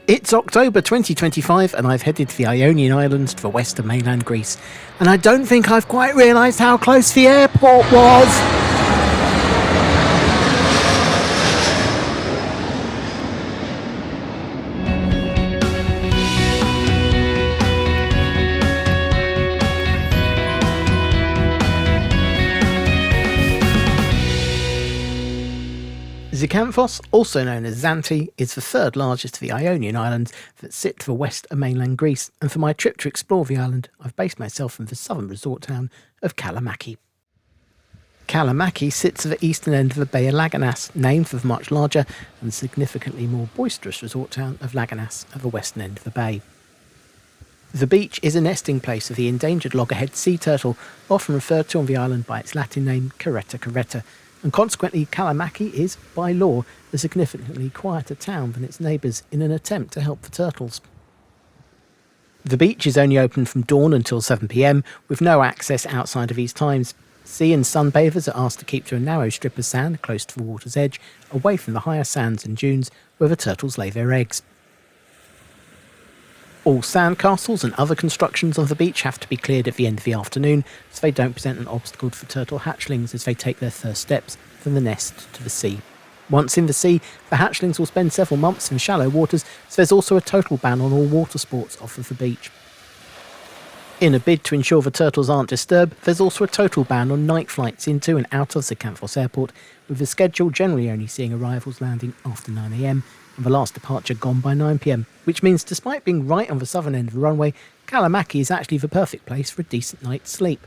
It's October 2025 and I've headed to the Ionian Islands for western mainland Greece. And I don't think I've quite realised how close the airport was. Zakynthos, also known as Zante, is the third largest of the Ionian Islands that sit to the west of mainland Greece, and for my trip to explore the island, I've based myself in the southern resort town of Kalamaki. Kalamaki sits at the eastern end of the Bay of Laganas, named for the much larger and significantly more boisterous resort town of Laganas at the western end of the bay. The beach is a nesting place of the endangered loggerhead sea turtle, often referred to on the island by its Latin name Caretta caretta, and consequently Kalamaki is, by law, a significantly quieter town than its neighbours in an attempt to help the turtles. The beach is only open from dawn until 7 p.m, with no access outside of these times. Sea and sunbathers are asked to keep to a narrow strip of sand close to the water's edge, away from the higher sands and dunes where the turtles lay their eggs. All sandcastles and other constructions on the beach have to be cleared at the end of the afternoon, so they don't present an obstacle for turtle hatchlings as they take their first steps from the nest to the sea. Once in the sea, the hatchlings will spend several months in shallow waters, so there's also a total ban on all water sports off of the beach. In a bid to ensure the turtles aren't disturbed, there's also a total ban on night flights into and out of Zakynthos Airport, with the schedule generally only seeing arrivals landing after 9 a.m, and the last departure gone by 9 p.m, which means despite being right on the southern end of the runway, Kalamaki is actually the perfect place for a decent night's sleep.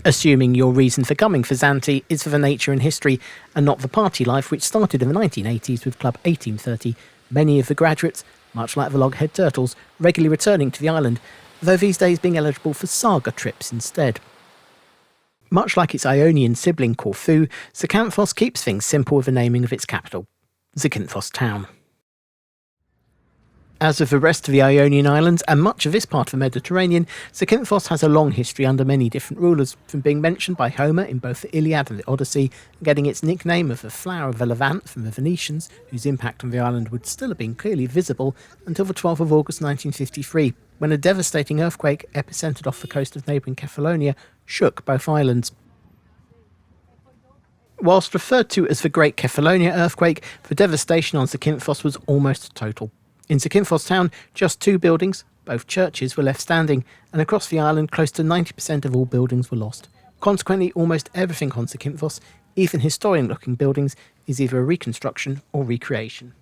Assuming your reason for coming for Zante is for the nature and history, and not the party life which started in the 1980s with Club 1830, many of the graduates, much like the loghead turtles, regularly returning to the island, though these days being eligible for saga trips instead. Much like its Ionian sibling Corfu, Zakynthos keeps things simple with the naming of its capital, Zakynthos Town. As with the rest of the Ionian Islands and much of this part of the Mediterranean, Zakynthos has a long history under many different rulers, from being mentioned by Homer in both the Iliad and the Odyssey, and getting its nickname of the flower of the Levant from the Venetians, whose impact on the island would still have been clearly visible until the 12th of August 1953, when a devastating earthquake, epicentered off the coast of neighbouring Kefalonia, shook both islands. Whilst referred to as the Great Kefalonia Earthquake, the devastation on Zakynthos was almost total. In Zakynthos Town, just 2 buildings, both churches, were left standing, and across the island close to 90% of all buildings were lost. Consequently, almost everything on Zakynthos, even historian-looking buildings, is either a reconstruction or recreation.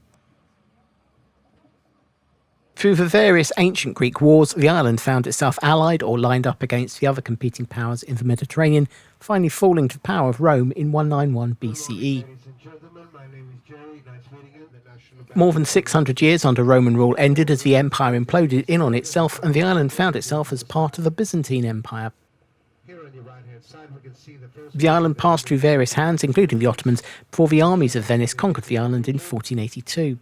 Through the various ancient Greek wars, the island found itself allied or lined up against the other competing powers in the Mediterranean, finally falling to the power of Rome in 191 BCE. More than 600 years under Roman rule ended as the empire imploded in on itself, and the island found itself as part of the Byzantine Empire. The island passed through various hands, including the Ottomans, before the armies of Venice conquered the island in 1482.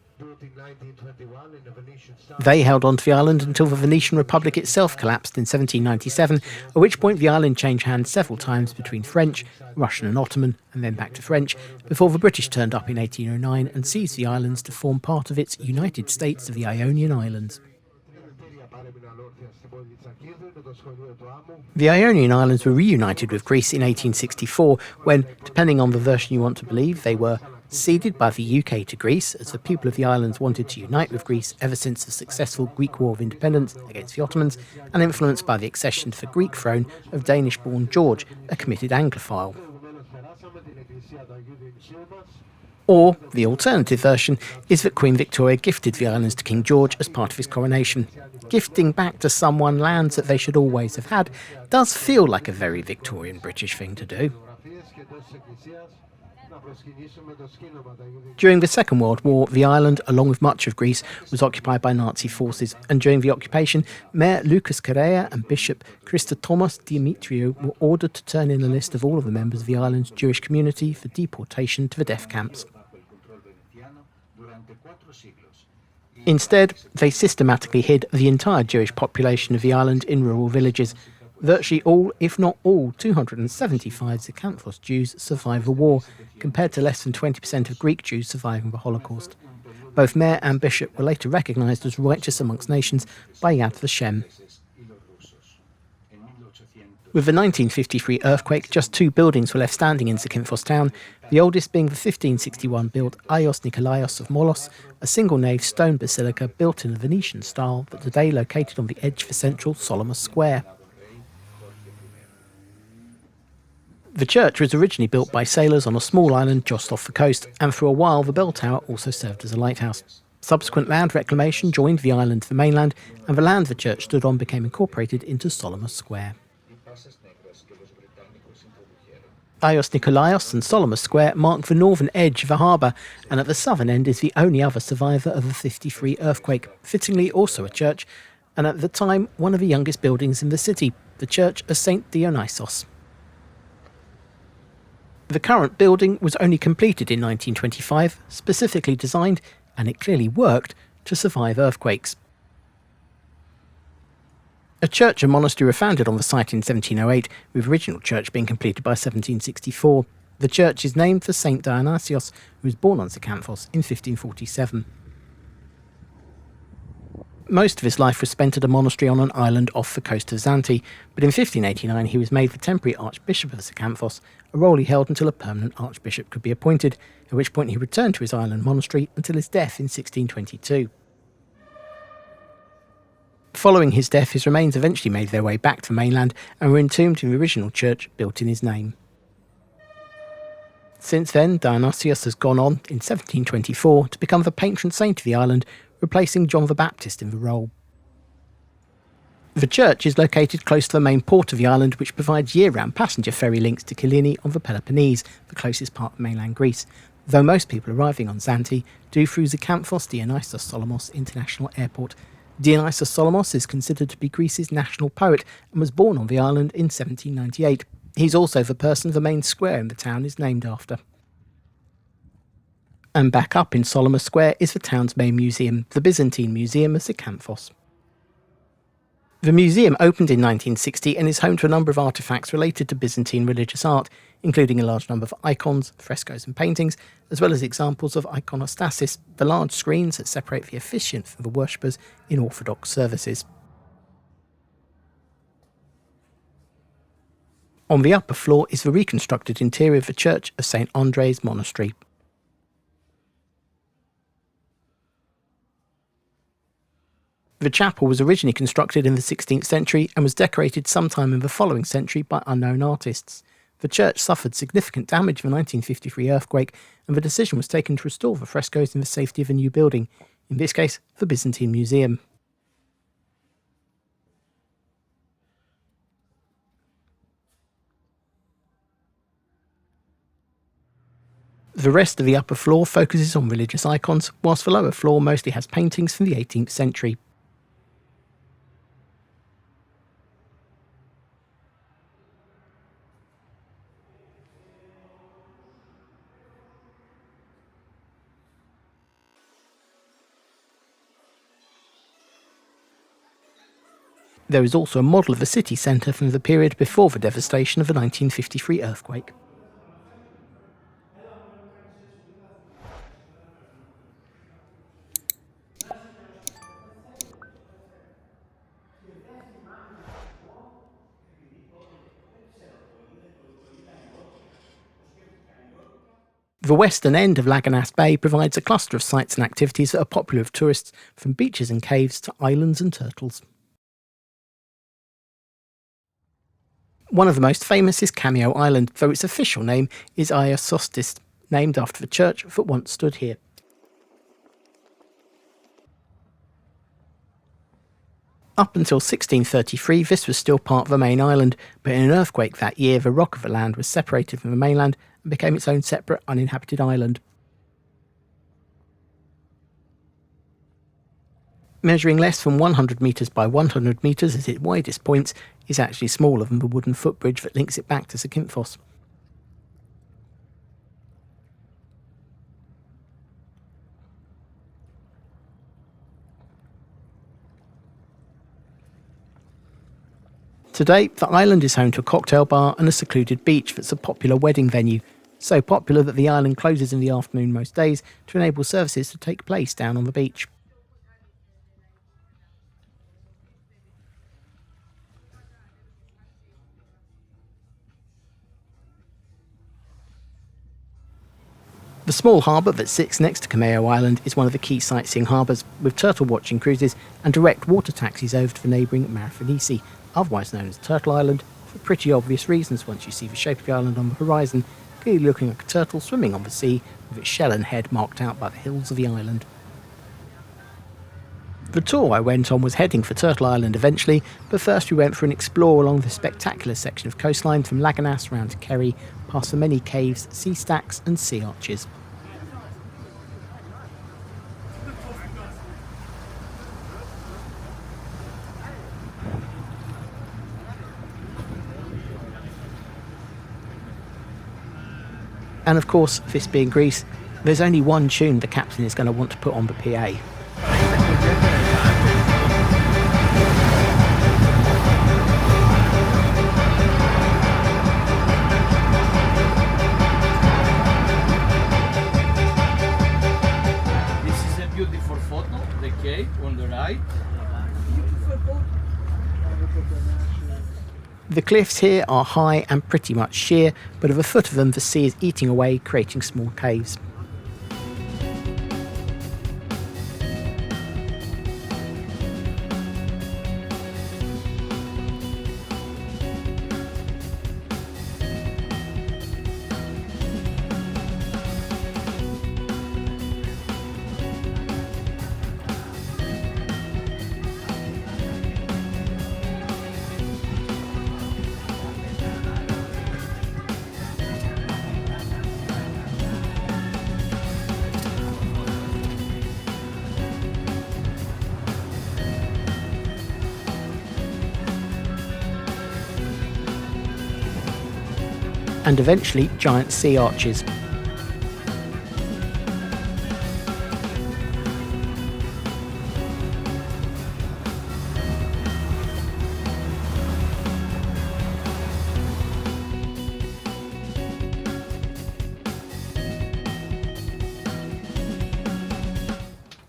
They held on to the island until the Venetian Republic itself collapsed in 1797, at which point the island changed hands several times between French, Russian and Ottoman, and then back to French, before the British turned up in 1809 and seized the islands to form part of its United States of the Ionian Islands. The Ionian Islands were reunited with Greece in 1864 when, depending on the version you want to believe, they were ceded by the UK to Greece, as the people of the islands wanted to unite with Greece ever since the successful Greek War of Independence against the Ottomans, and influenced by the accession to the Greek throne of Danish-born George, a committed Anglophile. Or, the alternative version, is that Queen Victoria gifted the islands to King George as part of his coronation. Gifting back to someone lands that they should always have had does feel like a very Victorian British thing to do. During the Second World War, the island, along with much of Greece, was occupied by Nazi forces, and during the occupation, Mayor Lucas Correa and Bishop Christotomos Dimitriou were ordered to turn in a list of all of the members of the island's Jewish community for deportation to the death camps. Instead, they systematically hid the entire Jewish population of the island in rural villages. Virtually all, if not all, 275 Zakynthos Jews survived the war, compared to less than 20% of Greek Jews surviving the Holocaust. Both mayor and bishop were later recognised as righteous amongst nations by Yad Vashem. With the 1953 earthquake, just 2 buildings were left standing in Zakynthos Town, the oldest being the 1561-built Aios Nikolaios of Molos, a single-nave stone basilica built in the Venetian style that today located on the edge of the central Solomos Square. The church was originally built by sailors on a small island just off the coast, and for a while the bell tower also served as a lighthouse. Subsequent land reclamation joined the island to the mainland, and the land the church stood on became incorporated into Solomos Square. Aios Nikolaios and Solomos Square mark the northern edge of the harbour, and at the southern end is the only other survivor of the 53 earthquake, fittingly also a church, and at the time one of the youngest buildings in the city, the Church of St. Dionysios. The current building was only completed in 1925, specifically designed, and it clearly worked, to survive earthquakes. A church and monastery were founded on the site in 1708, with the original church being completed by 1764. The church is named for St. Dionysios, who was born on Zakynthos in 1547. Most of his life was spent at a monastery on an island off the coast of Zante, but in 1589 he was made the temporary archbishop of Zakynthos, a role he held until a permanent archbishop could be appointed, at which point he returned to his island monastery until his death in 1622. Following his death, his remains eventually made their way back to the mainland and were entombed in the original church built in his name. Since then, Dionysios has gone on, in 1724, to become the patron saint of the island, replacing John the Baptist in the role. The church is located close to the main port of the island, which provides year-round passenger ferry links to Kyllini on the Peloponnese, the closest part of mainland Greece, though most people arriving on Zante do through Zakynthos Dionysios Solomos International Airport. Dionysios Solomos is considered to be Greece's national poet and was born on the island in 1798. He's also the person the main square in the town is named after. And back up in Solomos Square is the town's main museum, the Byzantine Museum of Zakynthos. The museum opened in 1960 and is home to a number of artefacts related to Byzantine religious art, including a large number of icons, frescoes and paintings, as well as examples of iconostasis, the large screens that separate the officiant from the worshippers in Orthodox services. On the upper floor is the reconstructed interior of the Church of St. Andre's Monastery. The chapel was originally constructed in the 16th century and was decorated sometime in the following century by unknown artists. The church suffered significant damage in the 1953 earthquake, and the decision was taken to restore the frescoes in the safety of a new building, in this case the Byzantine Museum. The rest of the upper floor focuses on religious icons, whilst the lower floor mostly has paintings from the 18th century. There is also a model of the city centre from the period before the devastation of the 1953 earthquake. The western end of Laganas Bay provides a cluster of sites and activities that are popular with tourists, from beaches and caves to islands and turtles. One of the most famous is Cameo Island, though its official name is Aiosostis, named after the church that once stood here. Up until 1633 this was still part of the main island, but in an earthquake that year the rock of the land was separated from the mainland and became its own separate uninhabited island. Measuring less than 100 metres by 100 metres at its widest points, is actually smaller than the wooden footbridge that links it back to Zakynthos. Today, the island is home to a cocktail bar and a secluded beach that's a popular wedding venue. so popular that the island closes in the afternoon most days to enable services to take place down on the beach. The small harbour that sits next to Cameo Island is one of the key sightseeing harbours, with turtle watching cruises and direct water taxis over to the neighbouring Marathonisi, otherwise known as Turtle Island, for pretty obvious reasons once you see the shape of the island on the horizon, clearly looking like a turtle swimming on the sea, with its shell and head marked out by the hills of the island. The tour I went on was heading for Turtle Island eventually, but first we went for an explore along the spectacular section of coastline from Laganas round to Keri, past the many caves, sea stacks and sea arches. And of course, this being Greece, there's only one tune the captain is going to want to put on the PA. This is a beautiful photo, the cave on the right. The cliffs here are high and pretty much sheer, but at the foot of them the sea is eating away, creating small caves. And eventually giant sea arches.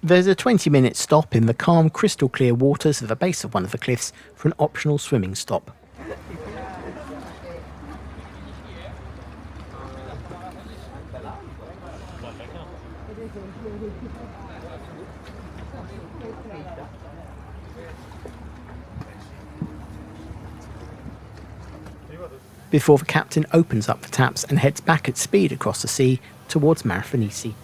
There's a 20-minute stop in the calm, crystal clear waters at the base of one of the cliffs for an optional swimming stop. Before the captain opens up the taps and heads back at speed across the sea towards Marathonisi.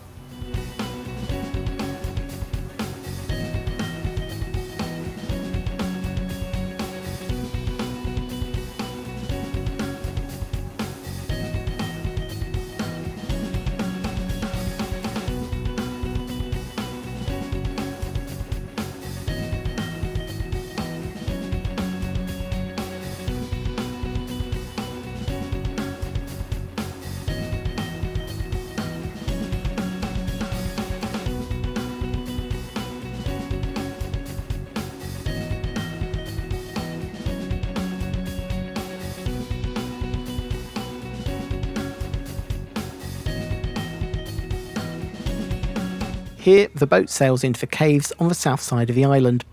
Here, the boat sails into the caves on the south side of the island.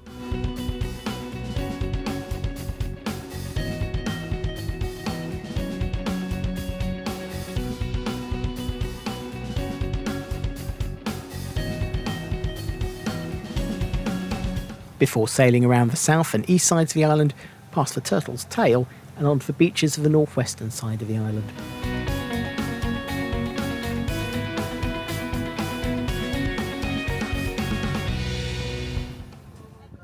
Before sailing around the south and east sides of the island, past the Turtle's Tail and onto the beaches of the northwestern side of the island.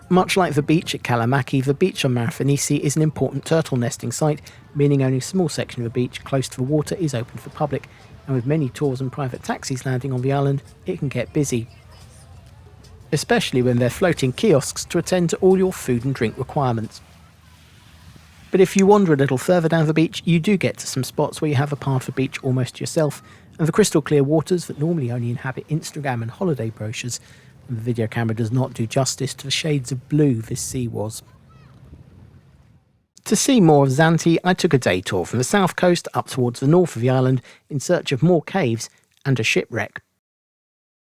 Much like the beach at Kalamaki, the beach on Marathonisi is an important turtle nesting site, meaning only a small section of the beach close to the water is open for the public, and with many tours and private taxis landing on the island, it can get busy. Especially when there are floating kiosks to attend to all your food and drink requirements. But if you wander a little further down the beach, you do get to some spots where you have a part of the beach almost to yourself, and the crystal clear waters that normally only inhabit Instagram and holiday brochures. The video camera does not do justice to the shades of blue this sea was. To see more of Zante, I took a day tour from the south coast up towards the north of the island in search of more caves and a shipwreck.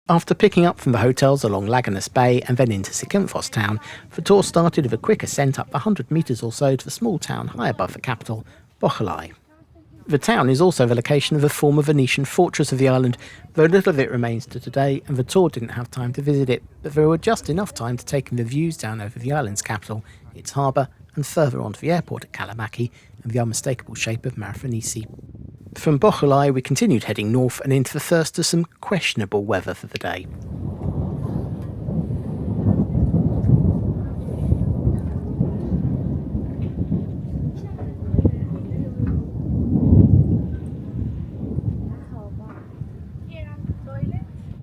After picking up from the hotels along Laganas Bay and then into Zakynthos Town, the tour started with a quick ascent up 100 metres or so to the small town high above the capital, Bochali. The town is also the location of the former Venetian fortress of the island, though little of it remains to today, and the tour didn't have time to visit it, but there were just enough time to take in the views down over the island's capital, its harbour, and further on to the airport at Kalamaki and the unmistakable shape of Marathonisi. From Bochali we continued heading north and into the first of some questionable weather for the day.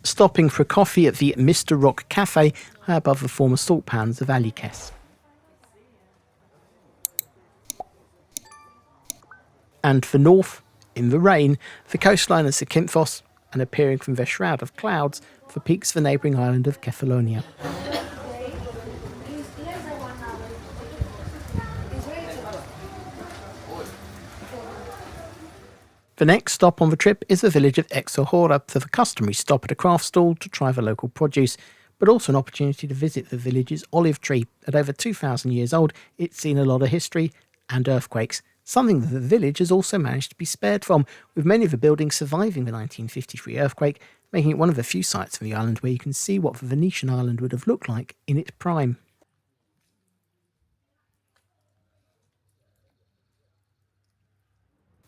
Stopping for a coffee at the Mr. Rock Cafe high above the former salt pans of Alikes. And for north, in the rain, the coastline of Zakynthos, and appearing from their shroud of clouds, the peaks of the neighbouring island of Kefalonia. The next stop on the trip is the village of Exo Chora for the customary stop at a craft stall to try the local produce, but also an opportunity to visit the village's olive tree. At over 2,000 years old, it's seen a lot of history and earthquakes, something that the village has also managed to be spared from, with many of the buildings surviving the 1953 earthquake, making it one of the few sites on the island where you can see what the Venetian island would have looked like in its prime.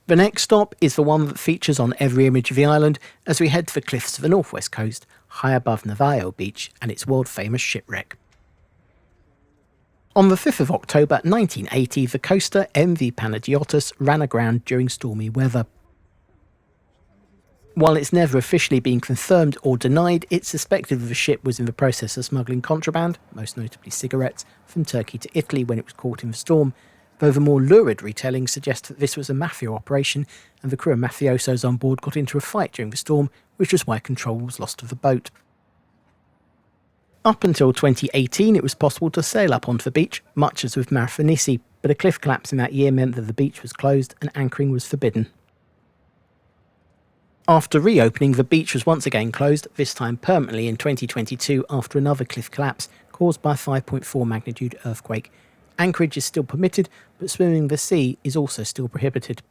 The next stop is the one that features on every image of the island as we head to the cliffs of the northwest coast, high above Navagio Beach and its world-famous shipwreck. On the 5th of October 1980, the coaster MV Panagiotis ran aground during stormy weather. While it's never officially been confirmed or denied, it's suspected that the ship was in the process of smuggling contraband, most notably cigarettes, from Turkey to Italy when it was caught in the storm, though the more lurid retelling suggests that this was a mafia operation and the crew of mafiosos on board got into a fight during the storm, which was why control was lost of the boat. Up until 2018, it was possible to sail up onto the beach, much as with Marathonisi, but a cliff collapse in that year meant that the beach was closed and anchoring was forbidden. After reopening, the beach was once again closed, this time permanently in 2022 after another cliff collapse caused by a 5.4 magnitude earthquake. Anchorage is still permitted, but swimming the sea is also still prohibited.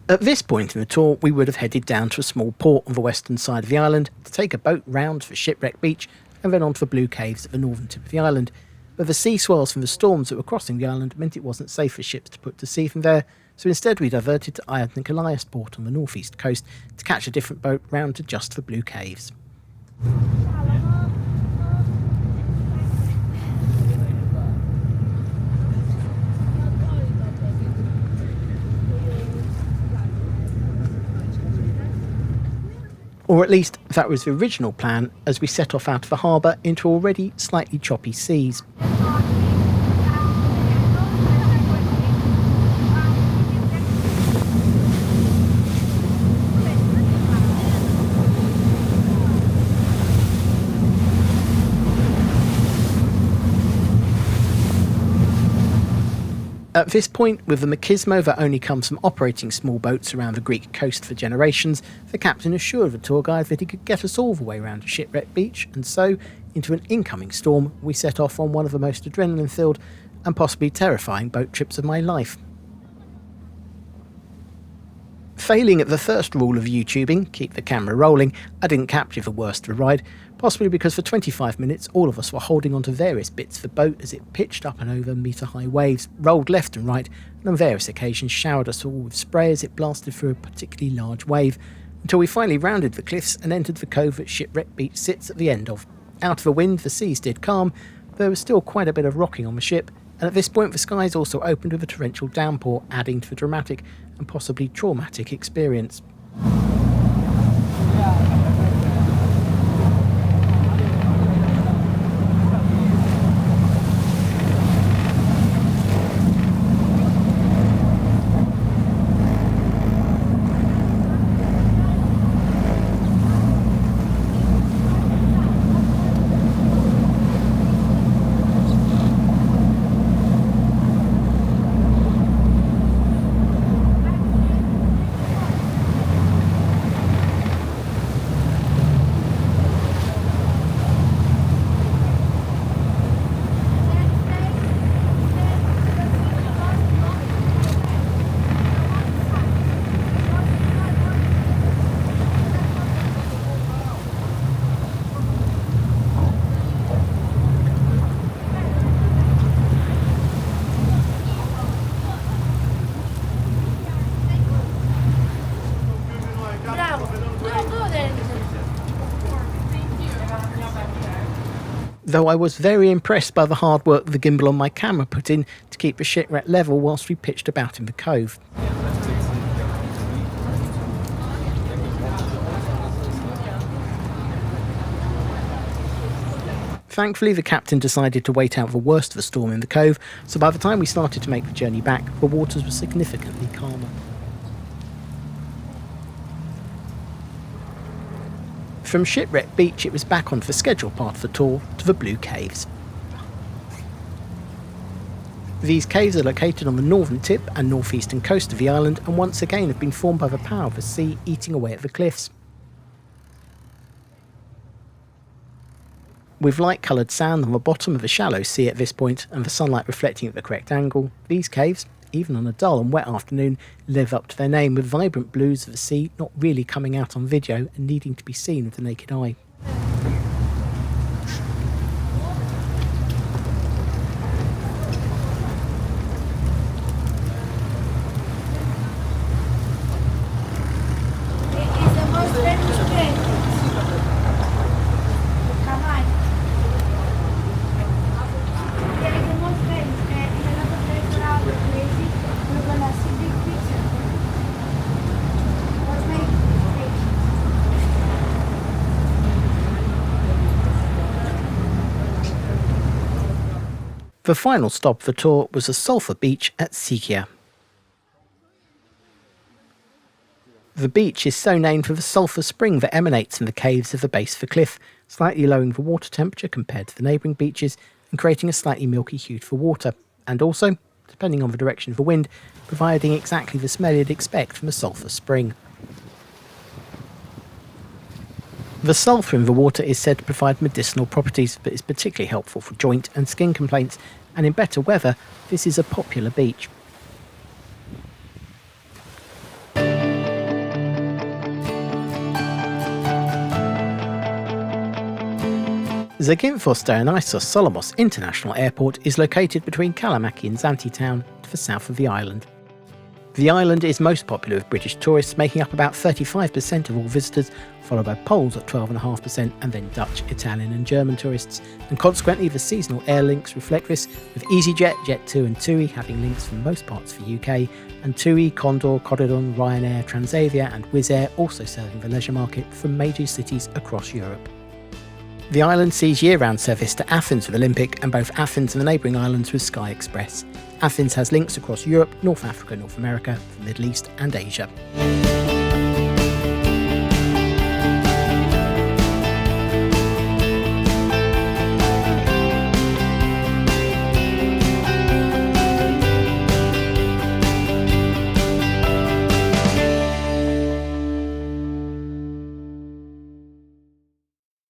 At this point in the tour, we would have headed down to a small port on the western side of the island to take a boat round for Shipwreck Beach and then on to the blue caves at the northern tip of the island, but the sea swells from the storms that were crossing the island meant it wasn't safe for ships to put to sea from there, so instead we diverted to Iron Nikolaos port on the northeast coast to catch a different boat round to just the blue caves. Or at least that was the original plan as we set off out of the harbour into already slightly choppy seas. At this point, with the machismo that only comes from operating small boats around the Greek coast for generations, the captain assured the tour guide that he could get us all the way around to Shipwreck Beach, and so, into an incoming storm, we set off on one of the most adrenaline-filled and possibly terrifying boat trips of my life. Failing at the first rule of YouTubing, keep the camera rolling, I didn't capture the worst of the ride, possibly because for 25 minutes all of us were holding onto various bits of the boat as it pitched up and over metre-high waves, rolled left and right, and on various occasions showered us all with spray as it blasted through a particularly large wave, until we finally rounded the cliffs and entered the cove that Shipwreck Beach sits at the end of. Out of the wind, the seas did calm, though there was still quite a bit of rocking on the ship, and at this point the skies also opened with a torrential downpour, adding to the dramatic and possibly traumatic experience. though I was very impressed by the hard work the gimbal on my camera put in to keep the shipwreck level whilst we pitched about in the cove. Thankfully, the captain decided to wait out the worst of the storm in the cove, so by the time we started to make the journey back, the waters were significantly calmer. From Shipwreck Beach, it was back on the scheduled part of the tour to the Blue Caves. These caves are located on the northern tip and northeastern coast of the island, and once again have been formed by the power of the sea eating away at the cliffs. With light-coloured sand on the bottom of the shallow sea at this point, and the sunlight reflecting at the correct angle, these caves, even on a dull and wet afternoon, live up to their name, with vibrant blues of the sea not really coming out on video and needing to be seen with the naked eye. The final stop of the tour was the Sulphur beach at Xigia. The beach is so named for the sulphur spring that emanates from the caves of the base of the cliff, slightly lowering the water temperature compared to the neighbouring beaches and creating a slightly milky hue to the water, and also, depending on the direction of the wind, providing exactly the smell you'd expect from a sulphur spring. The sulphur in the water is said to provide medicinal properties, but is particularly helpful for joint and skin complaints, and in better weather, this is a popular beach. Zakynthos Dionysios Solomos International Airport is located between Kalamaki and Zakynthos Town to the south of the island. The island is most popular with British tourists, making up about 35% of all visitors, followed by Poles at 12.5%, and then Dutch, Italian and German tourists. And consequently, the seasonal air links reflect this, with EasyJet, Jet2 and TUI having links from most parts of the UK, and TUI, Condor, Corridon, Ryanair, Transavia and Wizz Air also serving the leisure market from major cities across Europe. The island sees year-round service to Athens with Olympic, and both Athens and the neighbouring islands with Sky Express. Athens has links across Europe, North Africa, North America, the Middle East and Asia.